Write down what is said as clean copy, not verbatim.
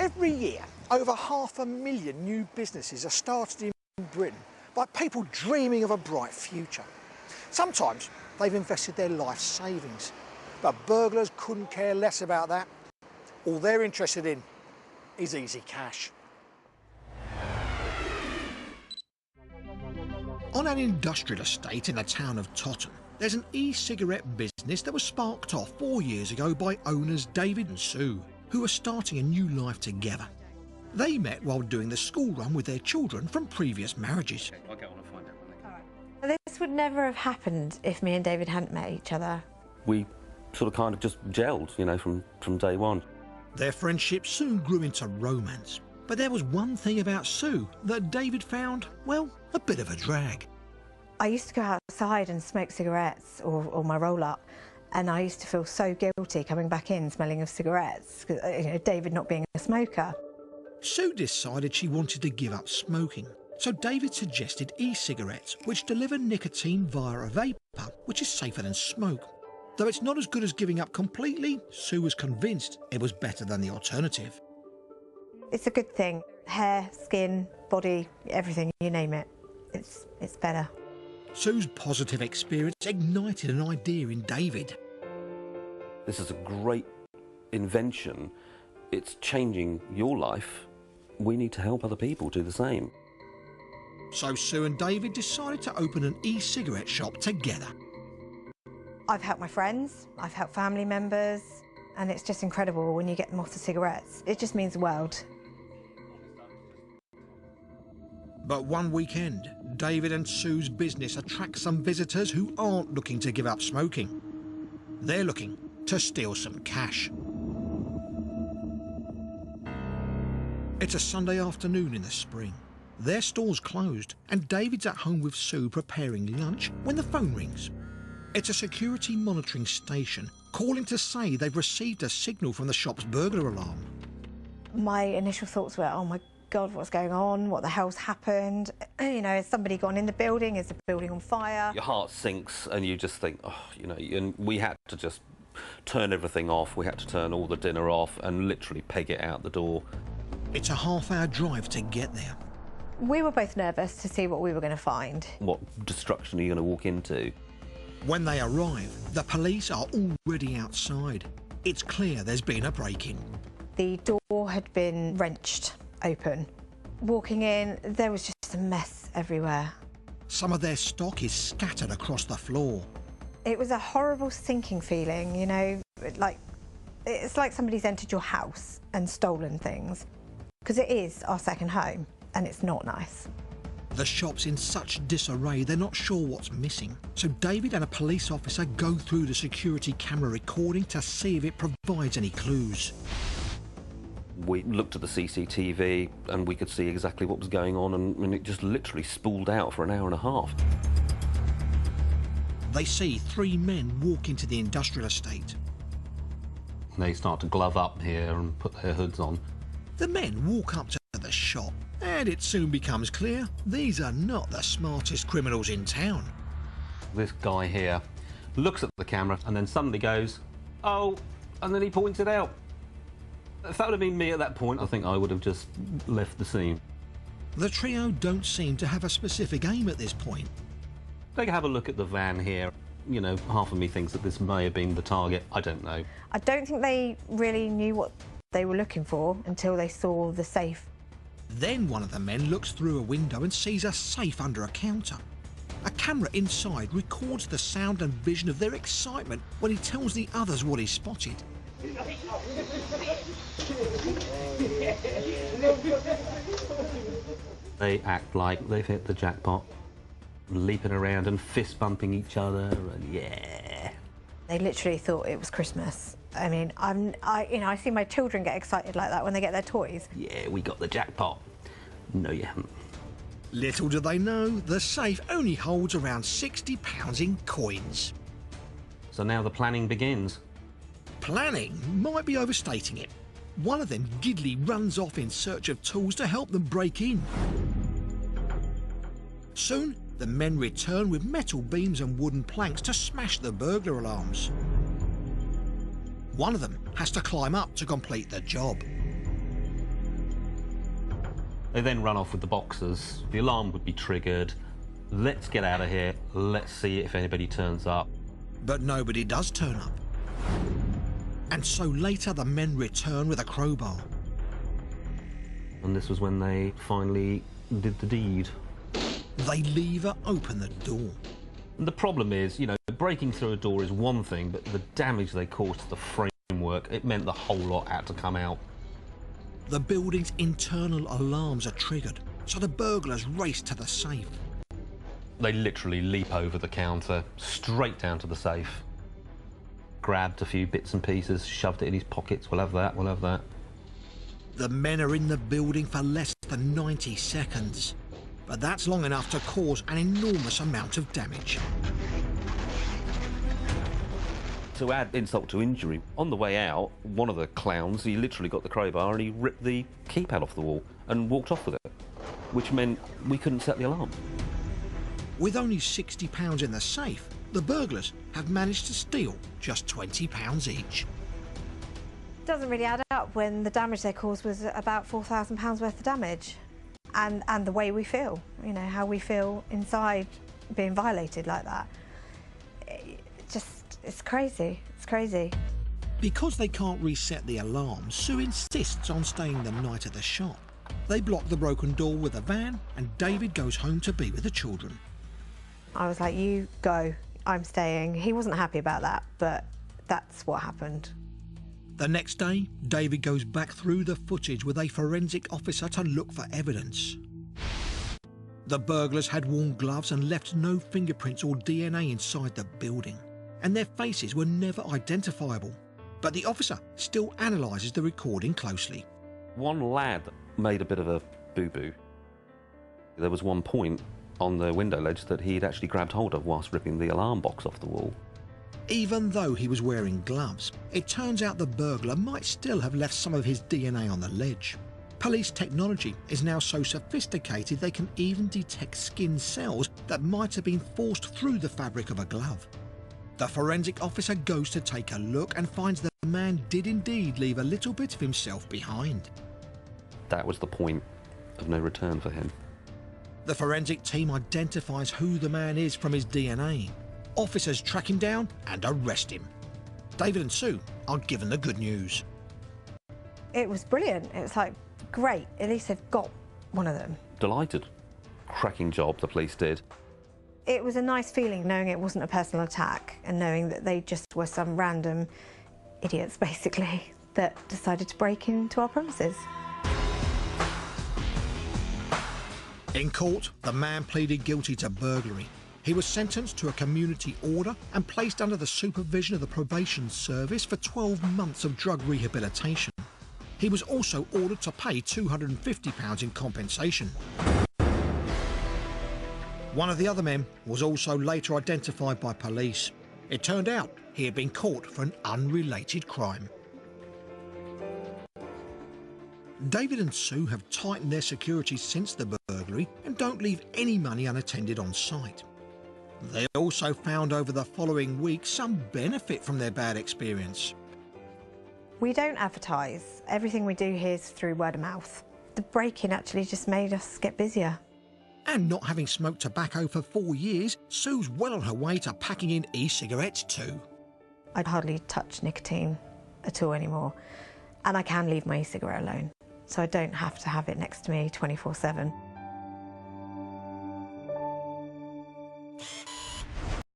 Every year, over 500,000 new businesses are started in Britain by people dreaming of a bright future. Sometimes they've invested their life savings, but burglars couldn't care less about that. All they're interested in is easy cash. On an industrial estate in the town of Totton, there's an e-cigarette business that was sparked off 4 years ago by owners David and Sue, who are starting a new life together. They met while doing the school run with their children from previous marriages. I'll get on and find out. This would never have happened if me and David hadn't met each other. We sort of kind of just gelled, you know, from day one. Their friendship soon grew into romance. But there was one thing about Sue that David found, well, a bit of a drag. I used to go outside and smoke cigarettes or my roll-up, and I used to feel so guilty coming back in smelling of cigarettes, you know, David not being a smoker. Sue decided she wanted to give up smoking, so David suggested e-cigarettes, which deliver nicotine via a vapour, which is safer than smoke. Though it's not as good as giving up completely, Sue was convinced it was better than the alternative. It's a good thing. Hair, skin, body, everything, you name it. It's better. Sue's positive experience ignited an idea in David. This is a great invention. It's changing your life. We need to help other people do the same. So Sue and David decided to open an e-cigarette shop together. I've helped my friends, I've helped family members, and it's just incredible when you get them off the cigarettes. It just means the world. But one weekend, David and Sue's business attracts some visitors who aren't looking to give up smoking. They're looking to steal some cash. It's a Sunday afternoon in the spring. Their store's closed and David's at home with Sue preparing lunch when the phone rings. It's a security monitoring station calling to say they've received a signal from the shop's burglar alarm. My initial thoughts were, oh my God, what's going on? What the hell's happened? You know, has somebody gone in the building? Is the building on fire? Your heart sinks and you just think, oh, you know, and we had to just turn everything off. We had to turn all the dinner off and literally peg it out the door. It's a half-hour drive to get there. We were both nervous to see what we were going to find. What destruction are you going to walk into? When they arrive, the police are already outside. It's clear there's been a break-in. The door had been wrenched open. Walking in, there was just a mess everywhere. Some of their stock is scattered across the floor. It was a horrible sinking feeling, you know, it's like somebody's entered your house and stolen things. Because it is our second home, and it's not nice. The shop's in such disarray, they're not sure what's missing. So David and a police officer go through the security camera recording to see if it provides any clues. We looked at the CCTV and we could see exactly what was going on, and it just literally spooled out for an hour and a half. They see 3 men walk into the industrial estate. They start to glove up here and put their hoods on. The men walk up to the shop, and it soon becomes clear these are not the smartest criminals in town. This guy here looks at the camera and then suddenly goes, oh, and then he points it out. If that would have been me at that point, I think I would have just left the scene. The trio don't seem to have a specific aim at this point. They have a look at the van here. You know, half of me thinks that this may have been the target. I don't know. I don't think they really knew what they were looking for until they saw the safe. Then one of the men looks through a window and sees a safe under a counter. A camera inside records the sound and vision of their excitement when he tells the others what he spotted. They act like they've hit the jackpot, leaping around and fist bumping each other, and yeah. They literally thought it was Christmas. I mean, I see my children get excited like that when they get their toys. Yeah, we got the jackpot. No, you haven't. Little do they know, the safe only holds around £60 in coins. So now the planning begins. Planning might be overstating it. One of them giddily runs off in search of tools to help them break in. Soon, the men return with metal beams and wooden planks to smash the burglar alarms. One of them has to climb up to complete the job. They then run off with the boxers. The alarm would be triggered. Let's get out of here. Let's see if anybody turns up. But nobody does turn up. And so later the men return with a crowbar. And this was when they finally did the deed. They lever open the door. And the problem is, you know, breaking through a door is one thing, but the damage they caused to the framework, it meant the whole lot had to come out. The building's internal alarms are triggered, so the burglars race to the safe. They literally leap over the counter, straight down to the safe. Grabbed a few bits and pieces, shoved it in his pockets. We'll have that, we'll have that. The men are in the building for less than 90 seconds, but that's long enough to cause an enormous amount of damage. To add insult to injury, on the way out, one of the clowns, he literally got the crowbar and he ripped the keypad off the wall and walked off with it, which meant we couldn't set the alarm. With only £60 in the safe, the burglars have managed to steal just £20 each. Doesn't really add up when the damage they caused was about £4,000 worth of damage. And the way we feel, you know, how we feel inside being violated like that. It's crazy, it's crazy. Because they can't reset the alarm, Sue insists on staying the night at the shop. They block the broken door with a van and David goes home to be with the children. I was like, you go, I'm staying. He wasn't happy about that, but that's what happened. The next day, David goes back through the footage with a forensic officer to look for evidence. The burglars had worn gloves and left no fingerprints or DNA inside the building, and their faces were never identifiable. But the officer still analyses the recording closely. One lad made a bit of a boo-boo. There was one point on the window ledge that he'd actually grabbed hold of whilst ripping the alarm box off the wall. Even though he was wearing gloves, it turns out the burglar might still have left some of his DNA on the ledge. Police technology is now so sophisticated they can even detect skin cells that might have been forced through the fabric of a glove. The forensic officer goes to take a look and finds the man did indeed leave a little bit of himself behind. That was the point of no return for him. The forensic team identifies who the man is from his DNA. Officers track him down and arrest him. David and Sue are given the good news. It was brilliant. It was like, great, at least they've got one of them. Delighted. Cracking job the police did. It was a nice feeling knowing it wasn't a personal attack and knowing that they just were some random idiots, basically, that decided to break into our premises. In court, the man pleaded guilty to burglary. He was sentenced to a community order and placed under the supervision of the probation service for 12 months of drug rehabilitation. He was also ordered to pay £250 in compensation. One of the other men was also later identified by police. It turned out he had been caught for an unrelated crime. David and Sue have tightened their security since the burglary and don't leave any money unattended on site. They also found over the following week some benefit from their bad experience. We don't advertise. Everything we do here is through word of mouth. The break-in actually just made us get busier. And not having smoked tobacco for 4 years, Sue's well on her way to packing in e-cigarettes too. I hardly touch nicotine at all anymore, and I can leave my e-cigarette alone, so I don't have to have it next to me 24/7.